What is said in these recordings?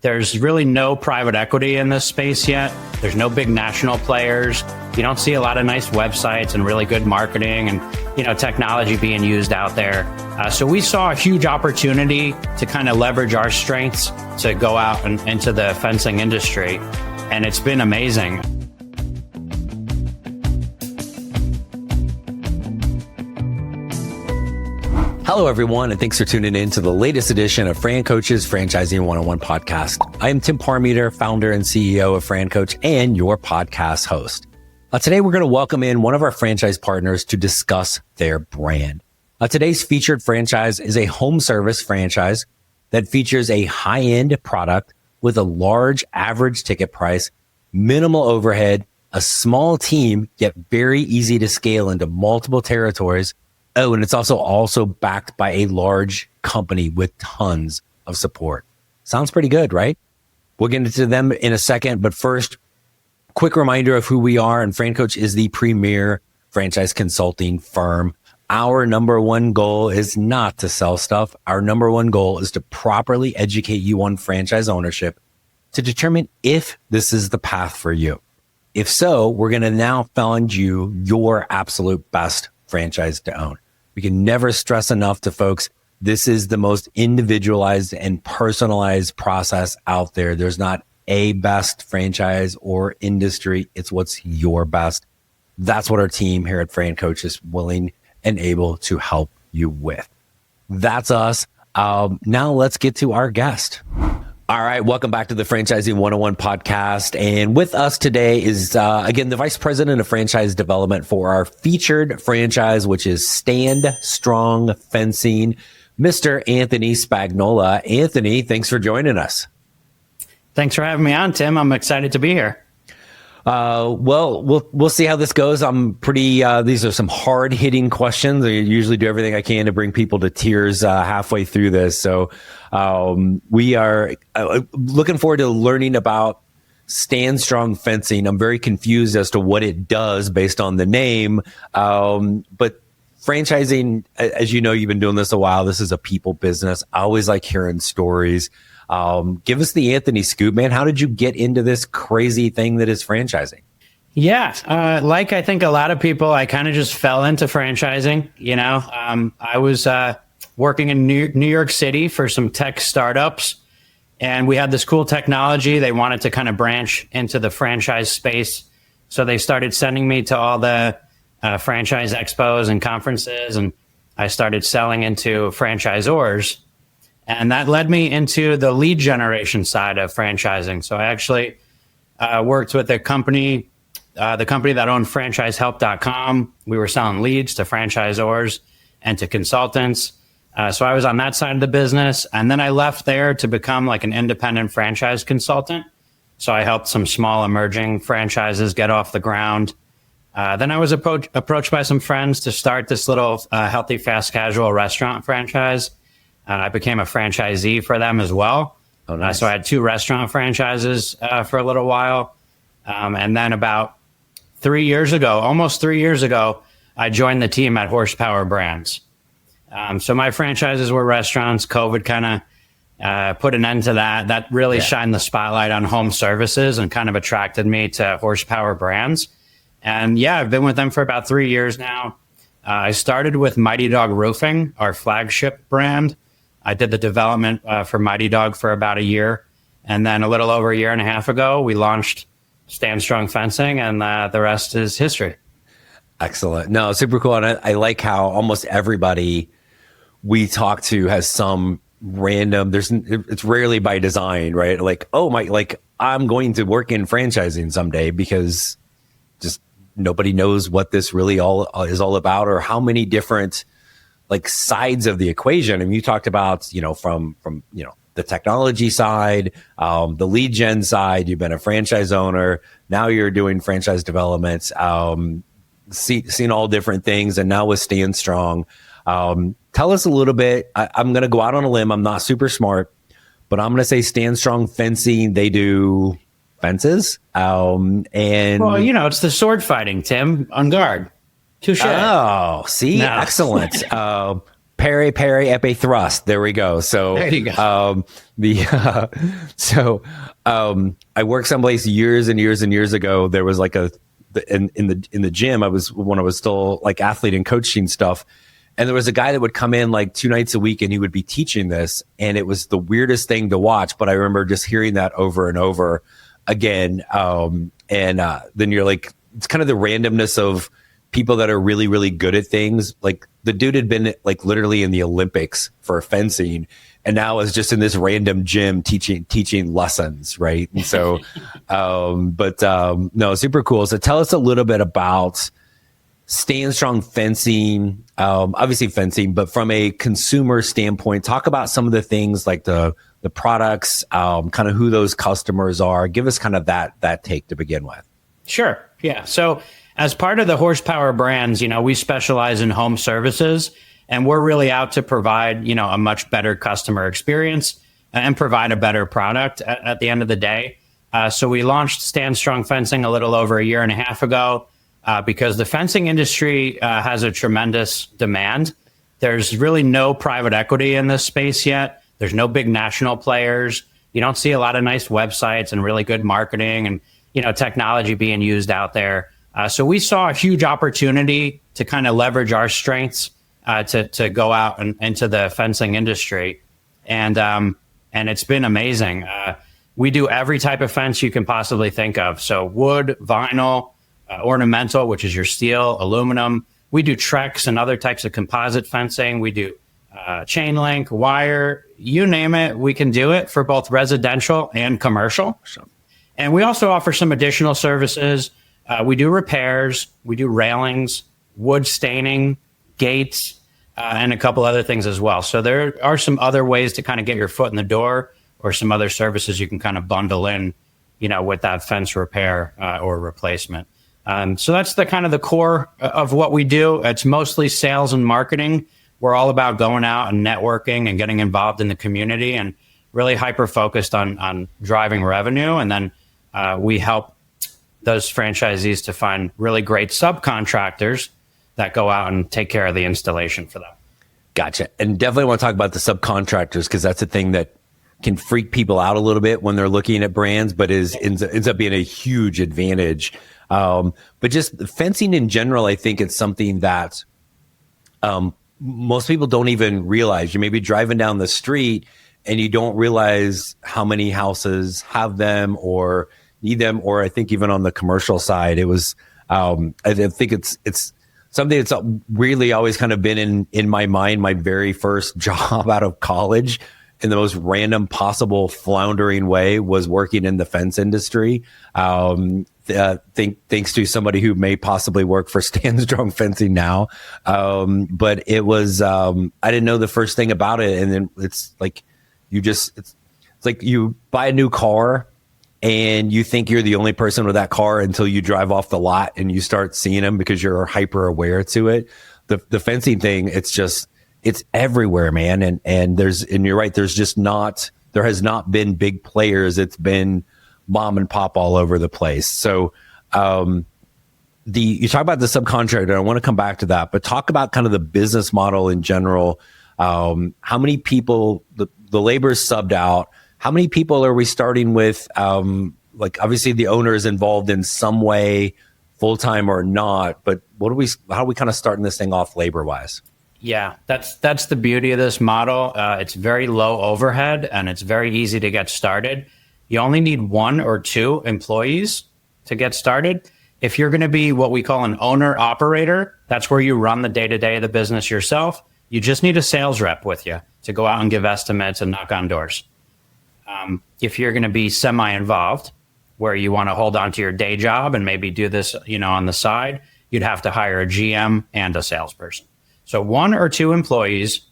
There's really no private equity in this space yet. There's no big national players. You don't see a lot of nice websites and really good marketing and, technology being used out there. So we saw a huge opportunity to kind of leverage our strengths to go out and into the fencing industry. And it's been amazing. Hello, everyone, and thanks for tuning in to the latest edition of FranCoach's Franchising 101 podcast. I am Tim Parmeter, founder and CEO of FranCoach and your podcast host. Today, we're going to welcome in one of our franchise partners to discuss their brand. Today's featured franchise is a home service franchise that features a high-end product with a large average ticket price, minimal overhead, a small team, yet very easy to scale into multiple territories. Oh, and it's also backed by a large company with tons of support. Sounds pretty good, right? We'll get into them in a second, but first, quick reminder of who we are. And FranCoach is the premier franchise consulting firm. Our number one goal is not to sell stuff. Our number one goal is to properly educate you on franchise ownership to determine if this is the path for you. If so, we're going to now find you your absolute best franchise to own. We can never stress enough to folks, this is the most individualized and personalized process out there. There's not a best franchise or industry. It's what's your best. That's what our team here at FranCoach is willing and able to help you with. That's us. Now let's get to our guest. All right. Welcome back to the Franchising 101 podcast. And with us today is, again, the Vice President of Franchise Development for our featured franchise, which is Stand Strong Fencing, Mr. Anthony Spagnola. Anthony, thanks for joining us. Thanks for having me on, Tim. I'm excited to be here. We'll see how this goes. I'm pretty, these are some hard hitting questions. I usually do everything I can to bring people to tears, halfway through this. So, we are looking forward to learning about Stand Strong Fencing. I'm very confused as to what it does based on the name. But franchising, as you know, you've been doing this a while. This is a people business. I always like hearing stories. Give us the Anthony scoop, man. How did you get into this crazy thing that is franchising? Yeah. Like I think a lot of people, I kind of just fell into franchising. I was working in New York City for some tech startups, and we had this cool technology. They wanted to kind of branch into the franchise space. So they started sending me to all the franchise expos and conferences, and I started selling into franchisors. And that led me into the lead generation side of franchising. So I actually worked with the company that owned franchisehelp.com. We were selling leads to franchisors and to consultants. So I was on that side of the business. And then I left there to become like an independent franchise consultant. So I helped some small emerging franchises get off the ground. Then I was approached by some friends to start this little healthy, fast casual restaurant franchise. And I became a franchisee for them as well. Oh, nice. So I had 2 restaurant franchises for a little while. And then about almost 3 years ago, I joined the team at Horsepower Brands. So my franchises were restaurants. COVID kind of put an end to that. That really shined the spotlight on home services and kind of attracted me to Horsepower Brands. And yeah, I've been with them for about 3 years now. I started with Mighty Dog Roofing, our flagship brand. I did the development for Mighty Dog for about a year. And then a little over a year and a half ago, we launched Stand Strong Fencing, and the rest is history. Excellent. No, super cool. And I like how almost everybody we talk to has some random, it's rarely by design, right? Like, I'm going to work in franchising someday because just nobody knows what this really is all about, or how many different like sides of the equation. And you talked about, from the technology side, the lead gen side, you've been a franchise owner. Now you're doing franchise development, seen all different things. And now with Stand Strong, tell us a little bit. I'm going to go out on a limb. I'm not super smart, but I'm going to say Stand Strong Fencing. They do fences. And it's the sword fighting, Tim, on guard. Touche. Oh, see, No. Excellent. peri peri epi thrust. There we go. So There you go. I worked someplace years and years and years ago. There was like in the gym. When I was still like athlete and coaching stuff. And there was a guy that would come in like 2 nights a week and he would be teaching this. And it was the weirdest thing to watch. But I remember just hearing that over and over again. Then you're like, it's kind of the randomness of people that are really, really good at things. Like the dude had been like literally in the Olympics for fencing and now is just in this random gym teaching lessons. Right. And so, no, super cool. So tell us a little bit about Stand Strong Fencing, obviously fencing, but from a consumer standpoint, talk about some of the things like the products, kind of who those customers are. Give us kind of that take to begin with. Sure. Yeah. So as part of the Horsepower brands, we specialize in home services, and we're really out to provide, a much better customer experience and provide a better product at the end of the day. So we launched Stand Strong Fencing a little over a year and a half ago. Because the fencing industry has a tremendous demand. There's really no private equity in this space yet. There's no big national players. You don't see a lot of nice websites and really good marketing and, technology being used out there. So we saw a huge opportunity to kind of leverage our strengths to go out and into the fencing industry. And it's been amazing. We do every type of fence you can possibly think of. So wood, vinyl, ornamental, which is your steel, aluminum. We do Trex and other types of composite fencing. We do chain link, wire, you name it. We can do it for both residential and commercial. And we also offer some additional services. We do repairs, we do railings, wood staining, gates, and a couple other things as well. So there are some other ways to kind of get your foot in the door or some other services you can kind of bundle in, with that fence repair or replacement. So that's the kind of the core of what we do. It's mostly sales and marketing. We're all about going out and networking and getting involved in the community and really hyper focused on driving revenue. And then we help those franchisees to find really great subcontractors that go out and take care of the installation for them. Gotcha. And definitely want to talk about the subcontractors because that's a thing that can freak people out a little bit when they're looking at brands, but ends up being a huge advantage. But just fencing in general, I think it's something that most people don't even realize. You may be driving down the street and you don't realize how many houses have them or need them. Or I think even on the commercial side, it was, I think it's something that's really always kind of been in my mind. My very first job out of college in the most random possible floundering way was working in the fence industry. Thanks to somebody who may possibly work for Stand Strong Fencing now. But it was, I didn't know the first thing about it. And then it's like, it's like you buy a new car and you think you're the only person with that car until you drive off the lot and you start seeing them because you're hyper aware to it. The fencing thing, it's everywhere, man. And you're right. There has not been big players. It's been mom and pop all over the place. So, you talk about the subcontractor. I want to come back to that, but talk about kind of the business model in general. How many people the labor is subbed out? How many people are we starting with? Like obviously the owner is involved in some way, full time or not. But how are we kind of starting this thing off labor wise? Yeah, that's the beauty of this model. It's very low overhead and it's very easy to get started. You only need 1 or 2 employees to get started. If you're going to be what we call an owner operator, that's where you run the day-to-day of the business yourself. You just need a sales rep with you to go out and give estimates and knock on doors. If you're going to be semi-involved, where you want to hold on to your day job and maybe do this, on the side, you'd have to hire a GM and a salesperson. So 1 or 2 employees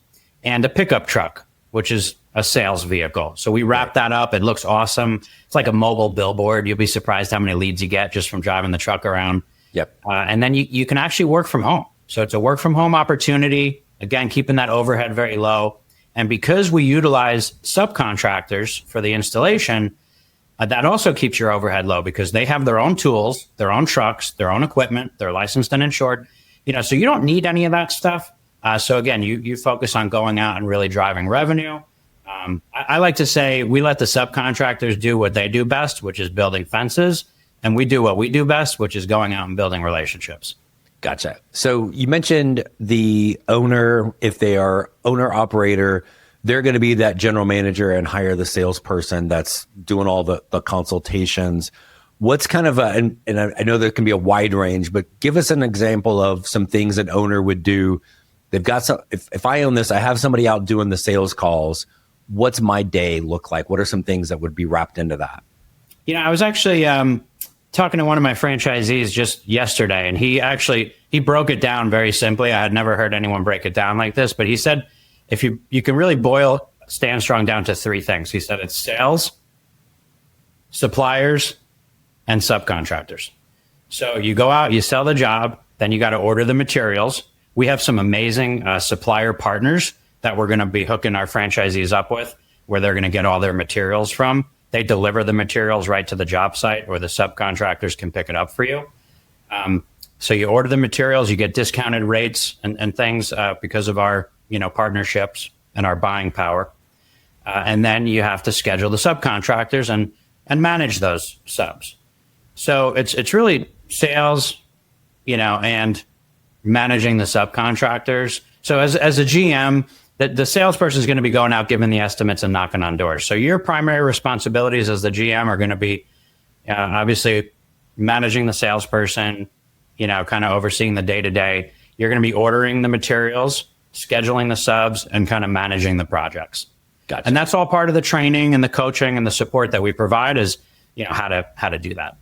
and a pickup truck, which is a sales vehicle. So we wrap that up. It looks awesome. It's like a mobile billboard. You'll be surprised how many leads you get just from driving the truck around. Yep. And then you can actually work from home. So it's a work from home opportunity. Again, keeping that overhead very low. And because we utilize subcontractors for the installation, that also keeps your overhead low because they have their own tools, their own trucks, their own equipment. They're licensed and insured. So you don't need any of that stuff. So again, you focus on going out and really driving revenue. I like to say we let the subcontractors do what they do best, which is building fences, and we do what we do best, which is going out and building relationships. Gotcha. So you mentioned the owner, if they are owner operator, they're going to be that general manager and hire the salesperson that's doing all the consultations. What's kind of and I know there can be a wide range, but give us an example of some things an owner would do. They've got some, if I own this, I have somebody out doing the sales calls. What's my day look like? What are some things that would be wrapped into that? I was actually talking to one of my franchisees just yesterday, and he broke it down very simply. I had never heard anyone break it down like this, but he said, if you can really boil Stand Strong down to three things. He said it's sales, suppliers, and subcontractors. So you go out, you sell the job, then you got to order the materials. We have some amazing supplier partners that we're going to be hooking our franchisees up with, where they're going to get all their materials from. They deliver the materials right to the job site, or the subcontractors can pick it up for you. So you order the materials, you get discounted rates and things because of our partnerships and our buying power. And then you have to schedule the subcontractors and manage those subs. So it's really sales, and managing the subcontractors. So as a GM, the salesperson is going to be going out, giving the estimates and knocking on doors. So your primary responsibilities as the GM are going to be obviously managing the salesperson, kind of overseeing the day-to-day. You're going to be ordering the materials, scheduling the subs, and kind of managing the projects. Gotcha. And that's all part of the training and the coaching and the support that we provide is, how to do that.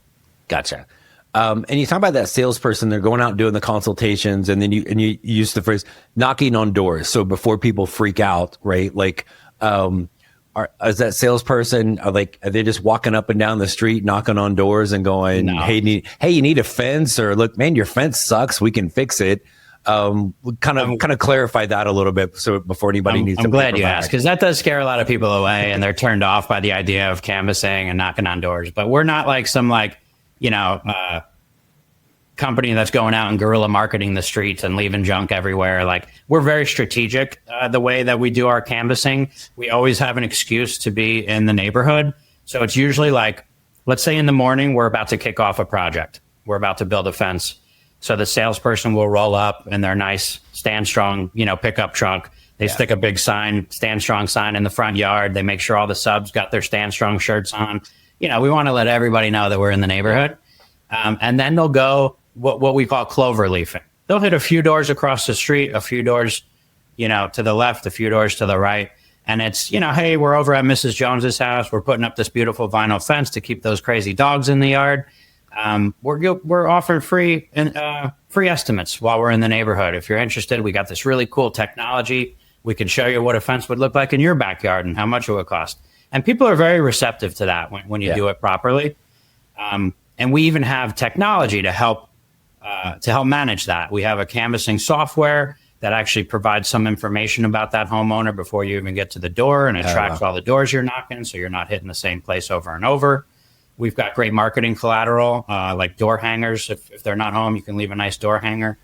Gotcha. And you talk about that salesperson, they're going out doing the consultations, and then you use the phrase knocking on doors. So before people freak out, right? Like, is that salesperson, are they just walking up and down the street, knocking on doors and going, No. hey, you need a fence, or look, man, your fence sucks, we can fix it. Kind of clarify that a little bit. So before anybody needs to. I'm glad you asked, because that does scare a lot of people away, and they're turned off by the idea of canvassing and knocking on doors. But we're not like some company that's going out and guerrilla marketing the streets and leaving junk everywhere. Like, we're very strategic the way that we do our canvassing. We always have an excuse to be in the neighborhood. So it's usually like, let's say in the morning, we're about to kick off a project. We're about to build a fence. So the salesperson will roll up in their nice Stand Strong, pickup truck. They stick a big sign, Stand Strong sign in the front yard. They make sure all the subs got their Stand Strong shirts on. We want to let everybody know that we're in the neighborhood. And then they'll go what we call clover leafing. They'll hit a few doors across the street, a few doors, to the left, a few doors to the right. And it's, hey, we're over at Mrs. Jones's house. We're putting up this beautiful vinyl fence to keep those crazy dogs in the yard. We're offering free estimates while we're in the neighborhood. If you're interested, we got this really cool technology. We can show you what a fence would look like in your backyard and how much it would cost. And people are very receptive to that when you do it properly. And we even have technology to help manage that. We have a canvassing software that actually provides some information about that homeowner before you even get to the door, and it tracks all the doors you're knocking, so you're not hitting the same place over and over. We've got great marketing collateral, like door hangers. If they're not home, you can leave a nice door hanger.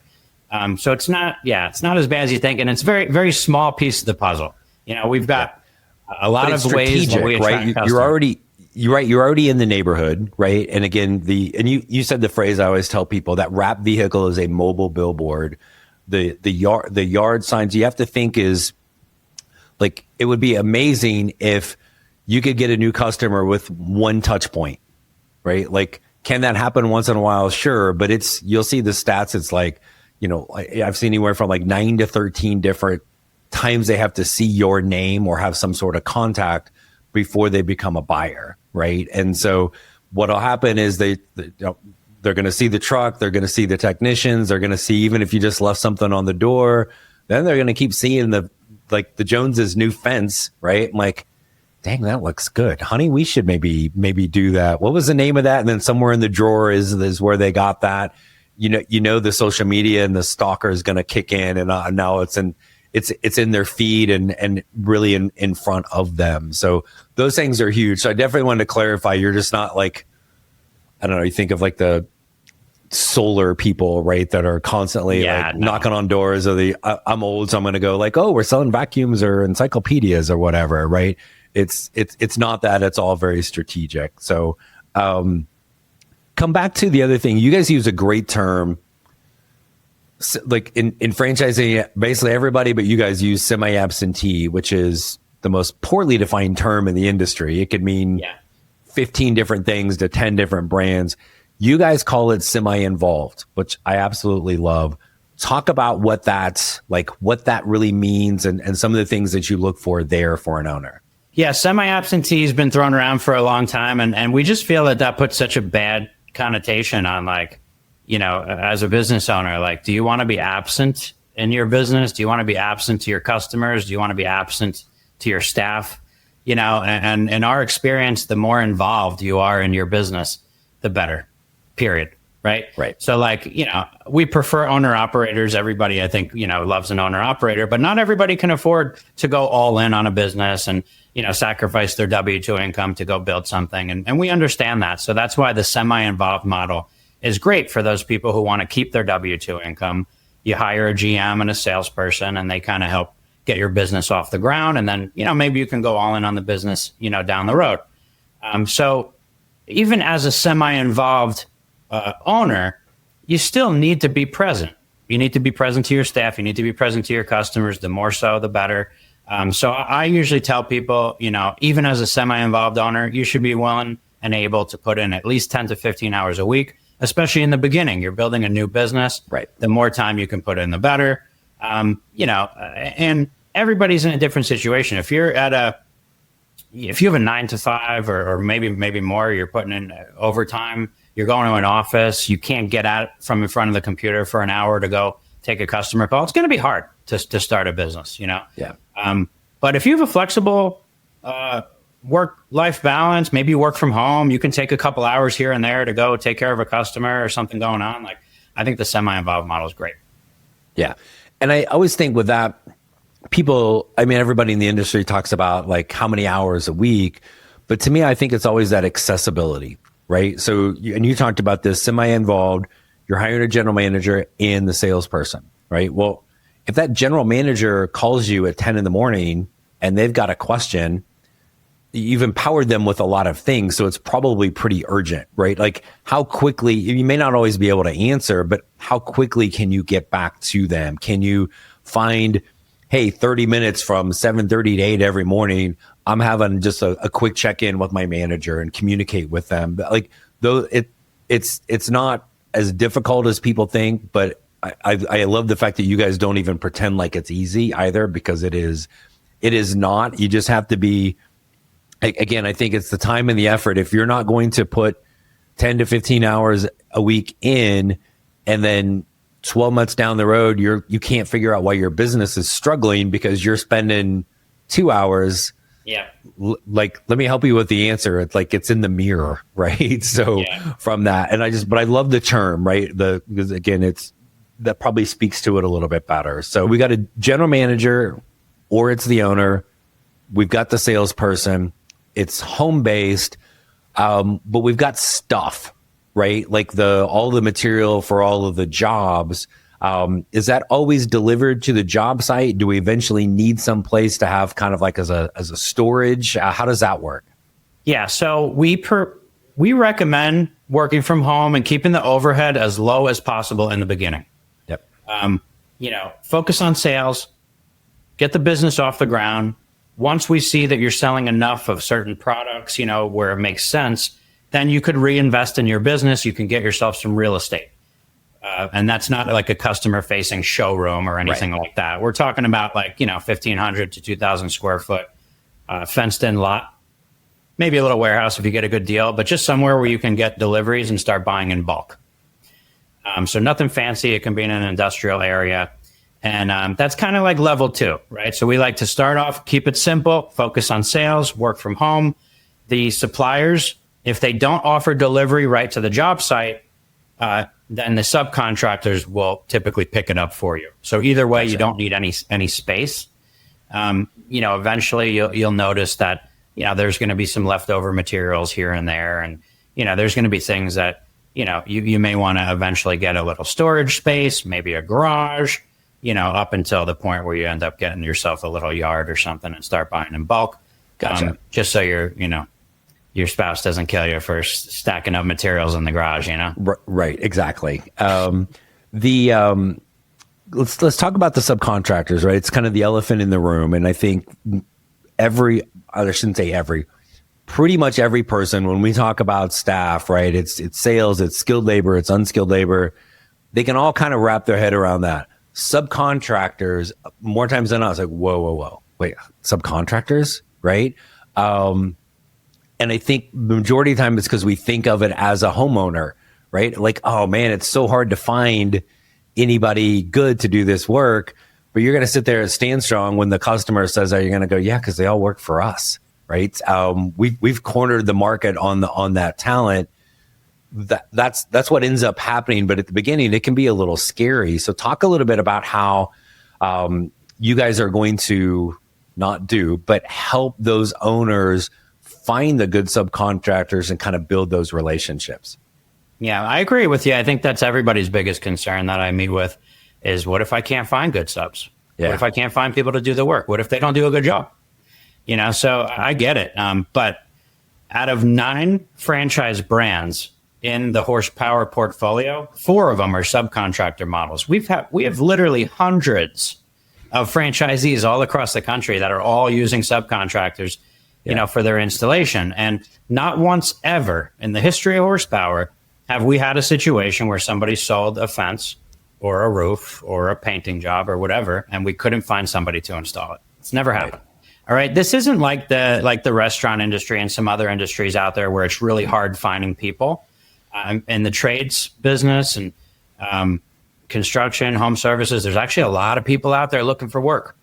So it's not as bad as you think, and it's very, very small piece of the puzzle. We've got a lot of ways that we attract customers. You're already in the neighborhood, right? And again, you said the phrase I always tell people, that wrap vehicle is a mobile billboard. The yard signs you have to think is like, it would be amazing if you could get a new customer with one touch point, right? Like, can that happen once in a while? Sure. But you'll see the stats. It's like, I've seen anywhere from like 9 to 13 different times they have to see your name or have some sort of contact before they become a buyer, right? And so what'll happen is they're going to see the truck, they're going to see the technicians, they're going to see, even if you just left something on the door, then they're going to keep seeing the Joneses' new fence, right? I'm like, dang, that looks good, honey. We should maybe do that. What was the name of that? And then somewhere in the drawer is where they got that. The social media and the stalker is going to kick in, and now it's in their feed and really in front of them. So those things are huge. So I definitely wanted to clarify. You're just not like, I don't know, you think of like the solar people, right? That are constantly knocking on doors of I'm old, so I'm going to go like, oh, we're selling vacuums or encyclopedias or whatever, right? It's not that. It's all very strategic. So come back to the other thing. You guys use a great term, like in franchising, basically everybody, but you guys use semi-absentee, which is the most poorly defined term in the industry. It could mean 15 different things to 10 different brands. You guys call it semi-involved, which I absolutely love. Talk about what that really means and some of the things that you look for there for an owner. Yeah, semi-absentee has been thrown around for a long time, and we just feel that puts such a bad connotation on, like, you know, as a business owner, like, do you want to be absent in your business? Do you want to be absent to your customers? Do you want to be absent to your staff? You know, and in our experience, the more involved you are in your business, the better, period. Right. So, like, you know, we prefer owner operators. Everybody, I think, you know, loves an owner operator, but not everybody can afford to go all in on a business and, you know, sacrifice their W-2 income to go build something. And we understand that. So that's why the semi-involved model is great for those people who want to keep their W-2 income. You hire a GM and a salesperson, and they kind of help get your business off the ground. And then, you know, maybe you can go all in on the business, you know, down the road. So even as a semi-involved owner, you still need to be present. You need to be present to your staff. You need to be present to your customers. The more so, the better. So I usually tell people, you know, even as a semi-involved owner, you should be willing and able to put in at least 10 to 15 hours a week, especially in the beginning. You're building a new business. Right. The more time you can put in, the better. You know, and everybody's in a different situation. If you have a 9 to 5 or maybe more, you're putting in overtime, you're going to an office, you can't get out from in front of the computer for an hour to go take a customer call. It's going to be hard to start a business, you know? Yeah. But if you have a flexible work-life balance, maybe you work from home, you can take a couple hours here and there to go take care of a customer or something going on. Like, I think the semi-involved model is great. Yeah. And I always think with that, people, I mean, everybody in the industry talks about like how many hours a week, but to me, I think it's always that accessibility, right? So, and you talked about this semi-involved, you're hiring a general manager and the salesperson, right? Well, if that general manager calls you at 10 in the morning and they've got a question, you've empowered them with a lot of things. So it's probably pretty urgent, right? Like, how quickly, you may not always be able to answer, but how quickly can you get back to them? Can you find, hey, 30 minutes from 7:30 to 8 every morning, I'm having just a quick check-in with my manager and communicate with them. Like, though it's not as difficult as people think, but I love the fact that you guys don't even pretend like it's easy either, because it is not. You just have to be, again, I think it's the time and the effort. If you're not going to put 10 to 15 hours a week in, and then 12 months down the road, you can't figure out why your business is struggling because you're spending 2 hours. Yeah. Like, let me help you with the answer. It's like, it's in the mirror, right? So from that, and but I love the term, right? Because again, that probably speaks to it a little bit better. So we got a general manager, or it's the owner. We've got the salesperson. It's home-based, but we've got stuff, right? Like all the material for all of the jobs. Is that always delivered to the job site? Do we eventually need some place to have kind of like as a storage? How does that work? Yeah, so we recommend working from home and keeping the overhead as low as possible in the beginning. Yep. You know, focus on sales, get the business off the ground. Once we see that you're selling enough of certain products, you know, where it makes sense, then you could reinvest in your business. You can get yourself some real estate. And that's not like a customer facing showroom or anything like that. We're talking about like, you know, 1,500 to 2,000 square foot fenced in lot, maybe a little warehouse if you get a good deal, but just somewhere where you can get deliveries and start buying in bulk. So nothing fancy. It can be in an industrial area. And that's kind of like level 2, right? So we like to start off, keep it simple, focus on sales, work from home. The suppliers, if they don't offer delivery right to the job site, then the subcontractors will typically pick it up for you. So either way, you don't need any space. You know, eventually you'll notice that, you know, there's going to be some leftover materials here and there. And, you know, there's going to be things that, you may want to eventually get a little storage space, maybe a garage, up until the point where you end up getting yourself a little yard or something and start buying in bulk. Gotcha. Just so your spouse doesn't kill you for stacking up materials in the garage, Right. Exactly. Let's talk about the subcontractors, right? It's kind of the elephant in the room. And I think pretty much every person, when we talk about staff, right? It's sales, it's skilled labor, it's unskilled labor. They can all kind of wrap their head around that. Subcontractors, more times than not, it's like, whoa. Wait, subcontractors, right? And I think the majority of the time it's because we think of it as a homeowner, right? Like, oh man, it's so hard to find anybody good to do this work. But you're going to sit there and stand strong when the customer says that. You're going to go, yeah, because they all work for us, right? We've cornered the market on that talent. That's what ends up happening. But at the beginning, it can be a little scary. So talk a little bit about how you guys are going to but help those owners find the good subcontractors and kind of build those relationships. Yeah, I agree with you. I think that's everybody's biggest concern that I meet with is, what if I can't find good subs? Yeah. What if I can't find people to do the work? What if they don't do a good job? So I get it. But out of 9 franchise brands in the horsepower portfolio, 4 of them are subcontractor models. We have literally hundreds of franchisees all across the country that are all using subcontractors, for their installation. And not once ever in the history of horsepower have we had a situation where somebody sold a fence or a roof or a painting job or whatever, and we couldn't find somebody to install it. It's never happened. All right. This isn't like the restaurant industry and some other industries out there where it's really hard finding people. In the trades business and construction, home services, there's actually a lot of people out there looking for work.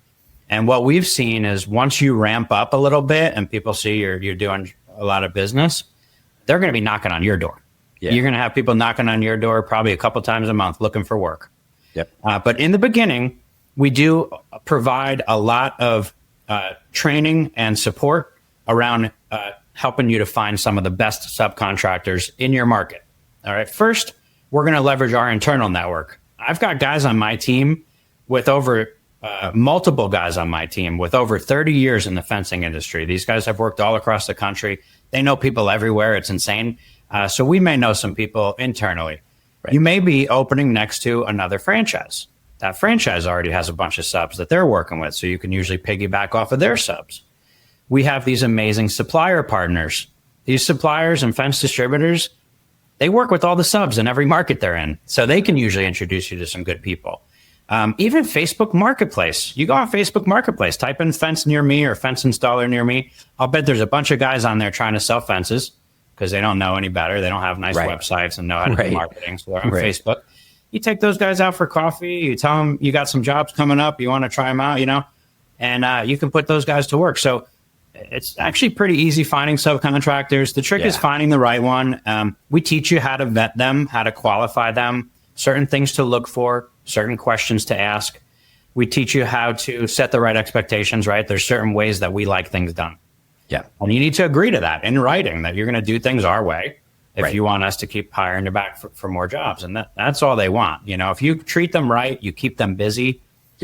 And what we've seen is, once you ramp up a little bit and people see you're doing a lot of business, they're going to be knocking on your door. Yeah. You're going to have people knocking on your door probably a couple times a month looking for work. Yep. But in the beginning, we do provide a lot of training and support around helping you to find some of the best subcontractors in your market. All right. First, we're going to leverage our internal network. I've got guys on my team with multiple guys on my team with over 30 years in the fencing industry. These guys have worked all across the country. They know people everywhere. It's insane. So we may know some people internally. Right. You may be opening next to another franchise. That franchise already has a bunch of subs that they're working with, so you can usually piggyback off of their subs. We have these amazing supplier partners. These suppliers and fence distributors, they work with all the subs in every market they're in, so they can usually introduce you to some good people. Even Facebook Marketplace. You go on Facebook Marketplace, type in fence near me or fence installer near me. I'll bet there's a bunch of guys on there trying to sell fences because they don't know any better. They don't have nice websites and know how to do marketing. So they're on Facebook. You take those guys out for coffee. You tell them you got some jobs coming up. You want to try them out, and you can put those guys to work. So it's actually pretty easy finding subcontractors. The trick is finding the right one. We teach you how to vet them, how to qualify them, certain things to look for, certain questions to ask. We teach you how to set the right expectations, right? There's certain ways that we like things done. Yeah. And you need to agree to that in writing, that you're going to do things our way if you want us to keep hiring you back for more jobs. And that's all they want. If you treat them right, you keep them busy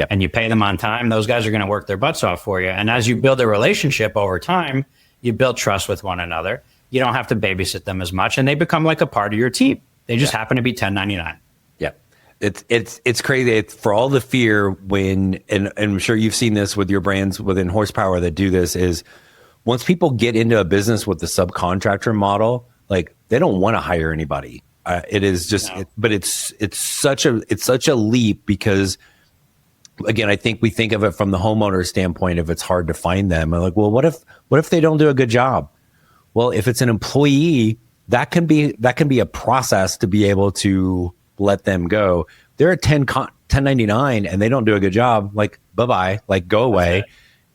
and you pay them on time, those guys are going to work their butts off for you. And as you build a relationship over time, you build trust with one another. You don't have to babysit them as much, and they become like a part of your team. They just happen to be 1099. Yeah. It's crazy. It's for all the fear and I'm sure you've seen this with your brands within horsepower that do this, is once people get into a business with the subcontractor model, like, they don't want to hire anybody. It is just, but it's such a leap because, again, I think we think of it from the homeowner standpoint. If it's hard to find them, I'm like, well, what if they don't do a good job? Well, if it's an employee, that can be a process to be able to let them go. They're a 1099 and they don't do a good job. Like, bye-bye, like, go away.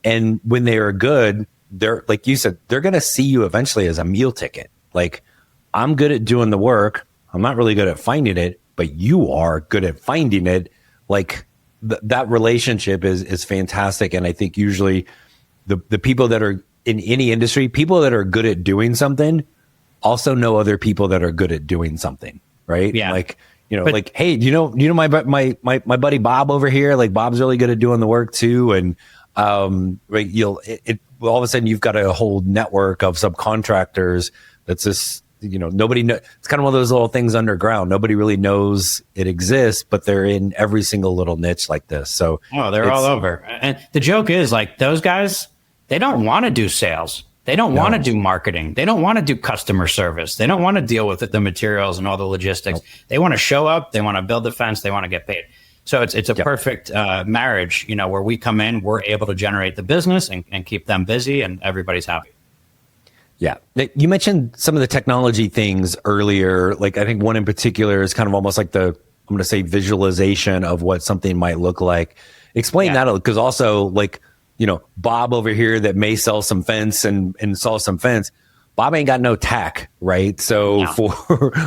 And when they are good, they're, like you said, they're going to see you eventually as a meal ticket. Like, I'm good at doing the work. I'm not really good at finding it, but you are good at finding it. Like, that relationship is fantastic. And I think usually the people that are in any industry, people that are good at doing something also know other people that are good at doing something. right? Yeah. Like, like, hey, do you know my buddy Bob over here? Like, Bob's really good at doing the work too. And, right, all of a sudden you've got a whole network of subcontractors that's just, nobody knows. It's kind of one of those little things underground. Nobody really knows it exists, but they're in every single little niche like this. So, they're all over. And the joke is, like, those guys, they don't want to do sales. They don't want to do marketing. They don't want to do customer service. They don't want to deal with the materials and all the logistics. They want to show up. They want to build the fence. They want to get paid. So it's a perfect marriage, where we come in, we're able to generate the business and keep them busy, and everybody's happy. Yeah. You mentioned some of the technology things earlier. Like, I think one in particular is kind of almost like I'm going to say visualization of what something might look like. Explain that, because also, like, Bob over here that may sell some fence and sell some fence, Bob ain't got no tech, right? So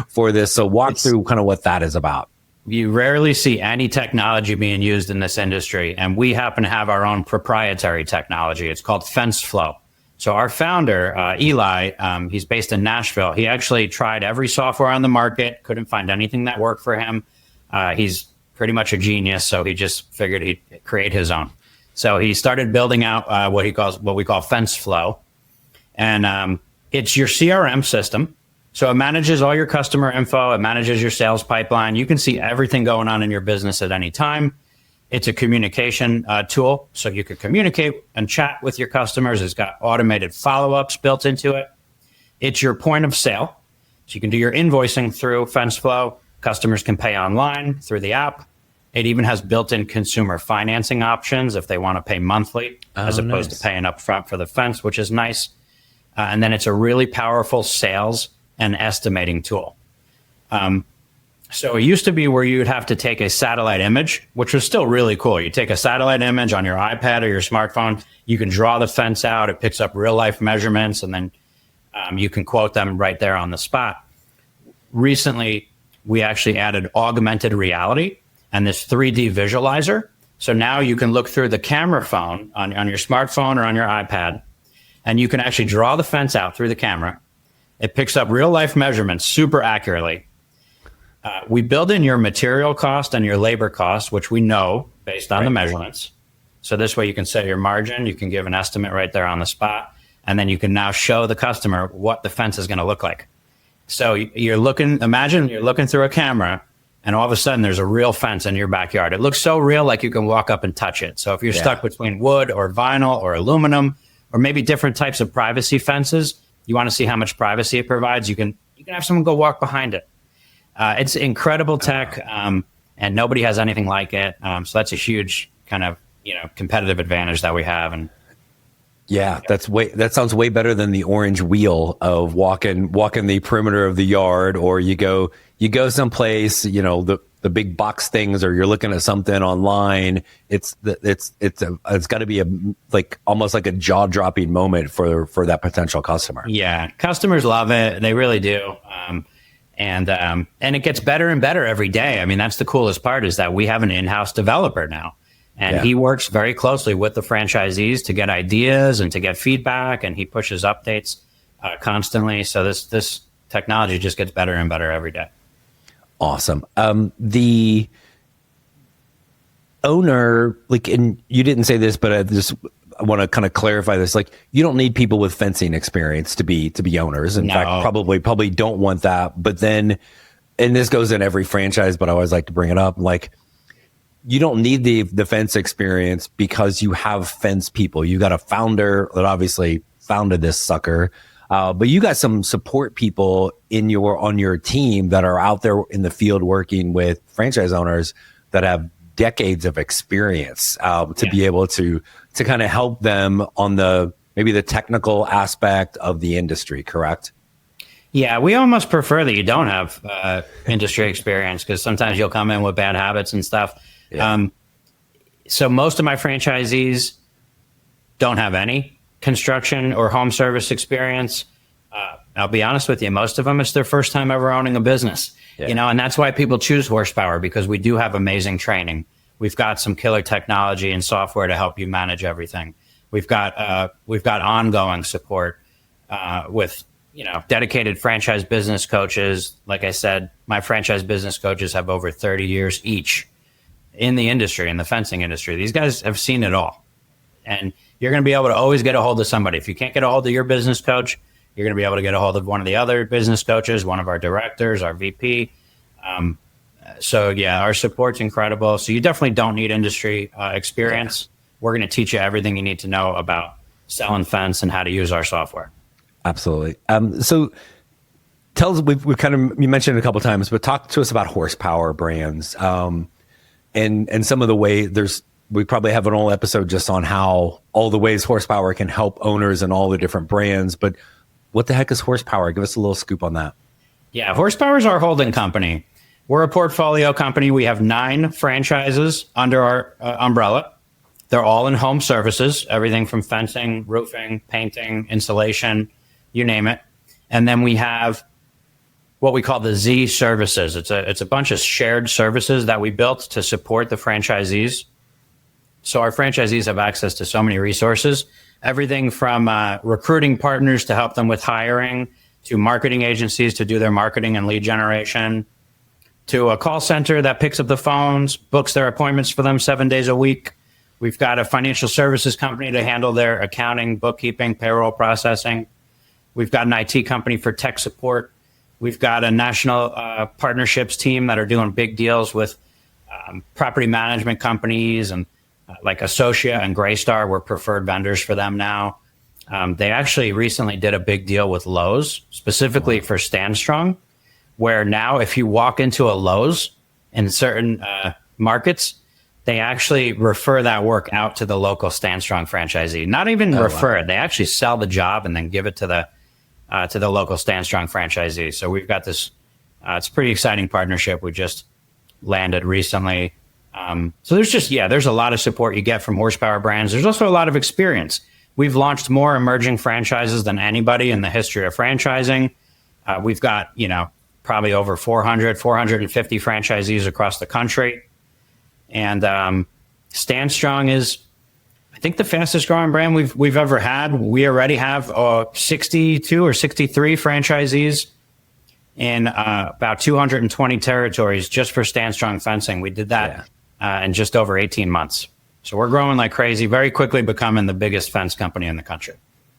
for this, so walk through kind of what that is about. You rarely see any technology being used in this industry, and we happen to have our own proprietary technology. It's called Fence Flow. So our founder, Eli, he's based in Nashville. He actually tried every software on the market, couldn't find anything that worked for him. He's pretty much a genius, so he just figured he'd create his own. So he started building out what we call Fence Flow, and it's your CRM system. So it manages all your customer info. It manages your sales pipeline. You can see everything going on in your business at any time. It's a communication tool, so you can communicate and chat with your customers. It's got automated follow-ups built into it. It's your point of sale, so you can do your invoicing through Fence Flow. Customers can pay online through the app. It even has built-in consumer financing options if they want to pay monthly as opposed to paying up front for the fence, which is nice. And then it's a really powerful sales and estimating tool. So it used to be where you'd have to take a satellite image, which was still really cool. You take a satellite image on your iPad or your smartphone, you can draw the fence out, it picks up real life measurements, and then you can quote them right there on the spot. Recently, we actually added augmented reality and this 3D visualizer. So now you can look through the camera phone on your smartphone or on your iPad, and you can actually draw the fence out through the camera. It picks up real life measurements super accurately. We build in your material cost and your labor cost, which we know based on the measurements. So this way you can set your margin, you can give an estimate right there on the spot, and then you can now show the customer what the fence is going to look like. So imagine you're looking through a camera, and all of a sudden there's a real fence in your backyard. It looks so real, like you can walk up and touch it. So if you're stuck between wood or vinyl or aluminum, or maybe different types of privacy fences, you want to see how much privacy it provides, you can have someone go walk behind it. It's incredible tech, and nobody has anything like it. So that's a huge kind of competitive advantage that we have. And that sounds way better than the orange wheel of walking the perimeter of the yard, or you go someplace, the big box things, or you're looking at something online. It's got to be almost like a jaw dropping moment for that potential customer. Yeah, customers love it. They really do. And it gets better and better every day. I mean, that's the coolest part, is that we have an in-house developer now, and he works very closely with the franchisees to get ideas and to get feedback, and he pushes updates constantly. So this technology just gets better and better every day. Awesome. The owner, and you didn't say this, but I want to kind of clarify this. You don't need people with fencing experience to be owners. In fact, probably don't want that. But then, and this goes in every franchise, but I always like to bring it up. You don't need the fence experience because you have fence people. You got a founder that obviously founded this sucker. But you got some support people on your team that are out there in the field working with franchise owners that have decades of experience to be able to kind of help them on maybe the technical aspect of the industry, correct? Yeah, we almost prefer that you don't have industry experience, because sometimes you'll come in with bad habits and stuff. Yeah. So most of my franchisees don't have any construction or home service experience. I'll be honest with you, most of them, it's their first time ever owning a business. And that's why people choose Horsepower, because we do have amazing training. We've got some killer technology and software to help you manage everything. We've got ongoing support with dedicated franchise business coaches. Like I said, my franchise business coaches have over 30 years each in the industry, in the fencing industry. These guys have seen it all. And you're going to be able to always get a hold of somebody. If you can't get a hold of your business coach, you're going to be able to get a hold of one of the other business coaches, one of our directors, our VP. So yeah, our support's incredible. So you definitely don't need industry experience. We're going to teach you everything you need to know about selling fence and how to use our software. Absolutely. So tell us, we've you mentioned it a couple of times, but talk to us about horsepower brands, and some of the way we probably have an whole episode just on how all the ways horsepower can help owners and all the different brands. But what the heck is horsepower? Give us a little scoop on that. Yeah, horsepower is our holding company. We're a portfolio company. We have 9 franchises under our umbrella. They're all in home services, everything from fencing, roofing, painting, insulation, you name it. And then we have what we call the Z services. It's a bunch of shared services that we built to support the franchisees. So our franchisees have access to so many resources, everything from recruiting partners to help them with hiring, to marketing agencies to do their marketing and lead generation, to a call center that picks up the phones, books their appointments for them 7 days a week. We've got a financial services company to handle their accounting, bookkeeping, payroll processing. We've got an IT company for tech support. We've got a national partnerships team that are doing big deals with property management companies and like Associa and Greystar. We're preferred vendors for them now. They actually recently did a big deal with Lowe's, specifically for Stand Strong, where now if you walk into a Lowe's in certain markets, they actually refer that work out to the local Stand Strong franchisee. Not even refer it. They actually sell the job and then give it to the local Stand Strong franchisee. So we've got this, it's a pretty exciting partnership we just landed recently. So there's a lot of support you get from horsepower brands. There's also a lot of experience. We've launched more emerging franchises than anybody in the history of franchising. We've got, probably over 450 franchisees across the country. And Stand Strong is, I think, the fastest growing brand we've ever had. We already have 62 or 63 franchisees in about 220 territories just for Stand Strong fencing. We did that in just over 18 months. So we're growing like crazy, very quickly becoming the biggest fence company in the country.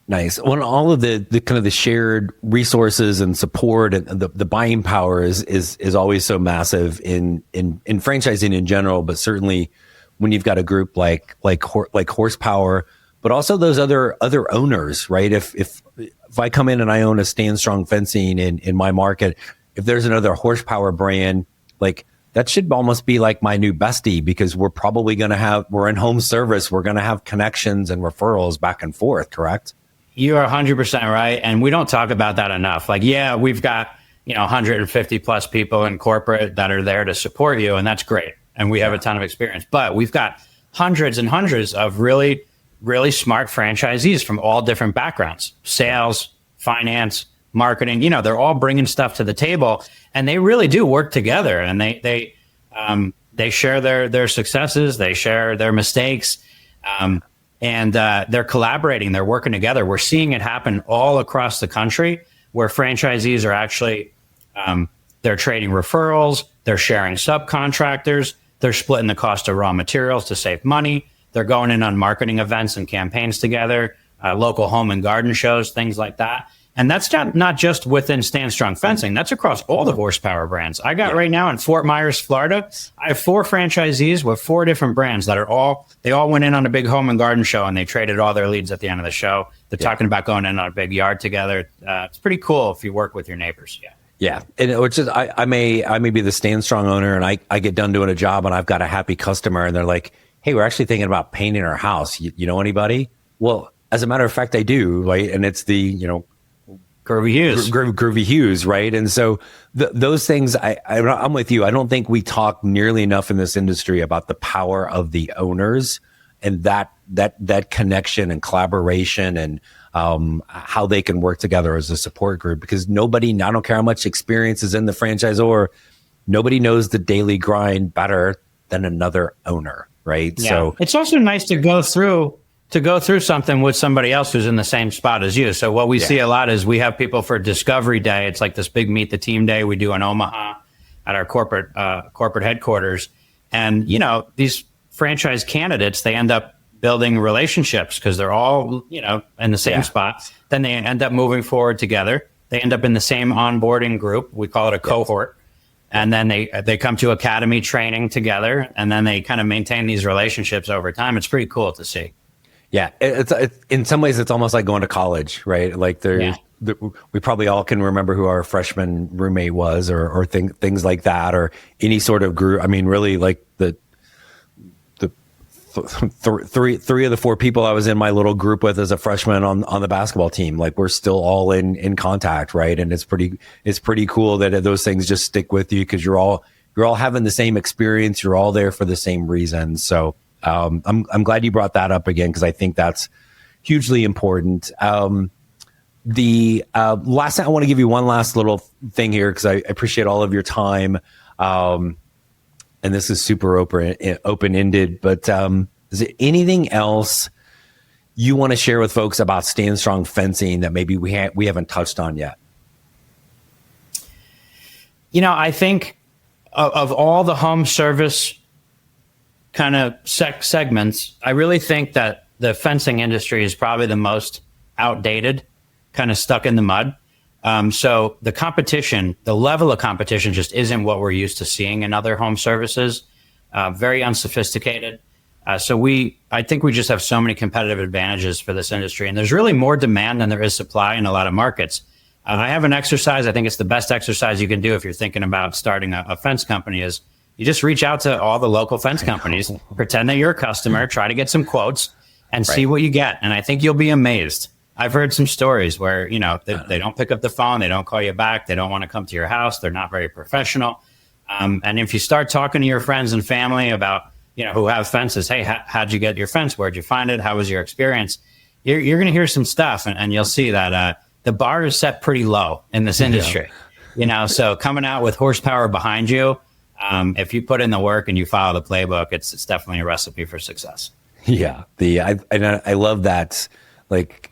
Nice. Well, all of the kind of the shared resources and support and the buying power is always so massive in franchising in general, but certainly when you've got a group like horsepower, but also those other owners, right? If I come in and I own a Stand Strong fencing in my market, if there's another horsepower brand, like that should almost be like my new bestie, because we're probably we're in home service. We're going to have connections and referrals back and forth, correct? You're 100% right. And we don't talk about that enough. Like, yeah, we've got, 150 plus people in corporate that are there to support you. And that's great. And we have a ton of experience, but we've got hundreds and hundreds of really, really smart franchisees from all different backgrounds, sales, finance, marketing. They're all bringing stuff to the table, and they really do work together, and they share their successes. They share their mistakes. And they're collaborating, they're working together. We're seeing it happen all across the country, where franchisees are actually, they're trading referrals, they're sharing subcontractors, they're splitting the cost of raw materials to save money. They're going in on marketing events and campaigns together, local home and garden shows, things like that. And that's not just within Stand Strong fencing. That's across all the horsepower brands. I got right now in Fort Myers, Florida, I have 4 franchisees with 4 different brands that they all went in on a big home and garden show, and they traded all their leads at the end of the show. They're talking about going in on a big yard together. It's pretty cool if you work with your neighbors. Yeah. And which is, I may be the Stand Strong owner, and I get done doing a job and I've got a happy customer, and they're like, hey, we're actually thinking about painting our house. You know anybody? Well, as a matter of fact, I do. Right. And it's the, Groovy Hughes, right? And so those things, I'm with you. I don't think we talk nearly enough in this industry about the power of the owners and that connection and collaboration and how they can work together as a support group. Because I don't care how much experience is in the franchisor, nobody knows the daily grind better than another owner, right? Yeah. So it's also nice to go through to go through something with somebody else who's in the same spot as you. So what we see a lot is we have people for Discovery Day. It's like this big Meet the Team Day we do in Omaha at our corporate headquarters. And, these franchise candidates, they end up building relationships because they're all, in the same spot. Then they end up moving forward together. They end up in the same onboarding group. We call it a cohort. And then they come to academy training together, and then they kind of maintain these relationships over time. It's pretty cool to see. Yeah, it's in some ways it's almost like going to college, right? Like we probably all can remember who our freshman roommate was, or things like that, or any sort of group. I mean, really, like the three of the four people I was in my little group with as a freshman on the basketball team, like we're still all in contact, right? And it's pretty cool that those things just stick with you because you're all having the same experience. You're all there for the same reason. So I'm glad you brought that up again because I think that's hugely important. The last thing I want to give you one last little thing here because I appreciate all of your time. And this is super open-ended, but is there anything else you want to share with folks about Stand Strong Fencing that maybe we haven't touched on yet? I think of all the home service kind of segments, I really think that the fencing industry is probably the most outdated, kind of stuck in the mud. So the competition, the level of competition just isn't what we're used to seeing in other home services, very unsophisticated. So I think we just have so many competitive advantages for this industry, and there's really more demand than there is supply in a lot of markets. I have an exercise. I think it's the best exercise you can do if you're thinking about starting a fence company is you just reach out to all the local fence companies, pretend that you're a customer, try to get some quotes and see what you get. And I think you'll be amazed. I've heard some stories where, they don't pick up the phone. They don't call you back. They don't want to come to your house. They're not very professional. And if you start talking to your friends and family about, who have fences, hey, how'd you get your fence? Where'd you find it? How was your experience? You're going to hear some stuff and you'll see that the bar is set pretty low in this industry. So coming out with horsepower behind you, if you put in the work and you follow the playbook, it's definitely a recipe for success. Yeah. I love that. Like,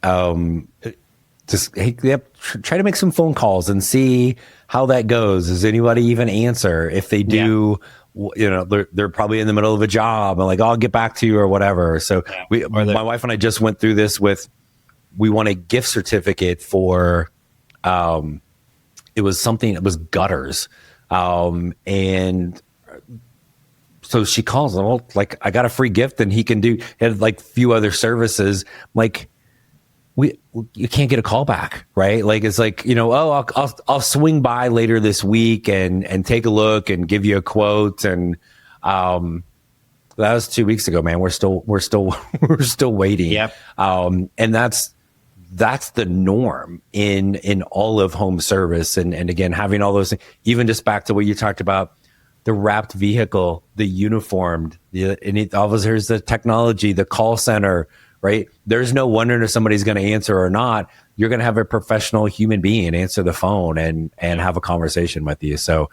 just try to make some phone calls and see how that goes. Does anybody even answer? If they do, they're probably in the middle of a job and like, I'll get back to you or whatever. So my wife and I just went through this we won a gift certificate for, it was gutters. And so she calls and well, like I got a free gift and he had like a few other services. Like you can't get a call back, right? Like, it's like, I'll swing by later this week and take a look and give you a quote. And, that was 2 weeks ago, man. We're still waiting. Yep. And that's the norm in all of home service. And again, having all those things, even just back to what you talked about, the wrapped vehicle, the uniformed, the officers, the technology, the call center, right? There's no wonder if somebody's going to answer or not. You're going to have a professional human being answer the phone and have a conversation with you. So,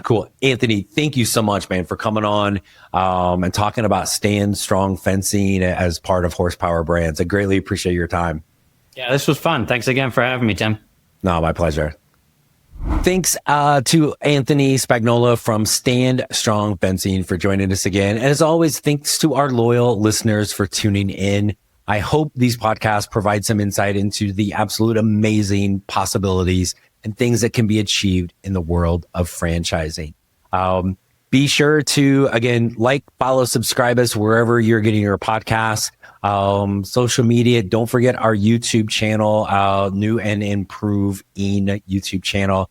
cool. Anthony, thank you so much, man, for coming on and talking about Stand Strong Fencing as part of Horsepower Brands. I greatly appreciate your time. Yeah, this was fun. Thanks again for having me, Tim. No, my pleasure. Thanks to Anthony Spagnola from Stand Strong Fencing for joining us again. And as always, thanks to our loyal listeners for tuning in. I hope these podcasts provide some insight into the absolute amazing possibilities and things that can be achieved in the world of franchising. Be sure to, again, follow, subscribe us wherever you're getting your podcasts. Social media. Don't forget our YouTube channel, new and improving YouTube channel.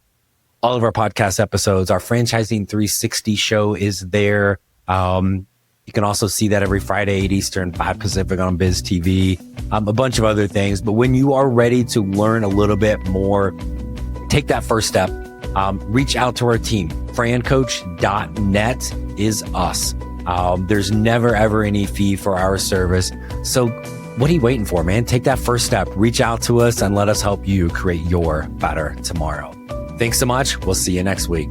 All of our podcast episodes, our Franchising 360 show is there. You can also see that every Friday, 8 Eastern, 5 Pacific on Biz TV, a bunch of other things. But when you are ready to learn a little bit more, take that first step. Reach out to our team. FranCoach.net is us. There's never, ever any fee for our service. So what are you waiting for, man? Take that first step. Reach out to us and let us help you create your better tomorrow. Thanks so much. We'll see you next week.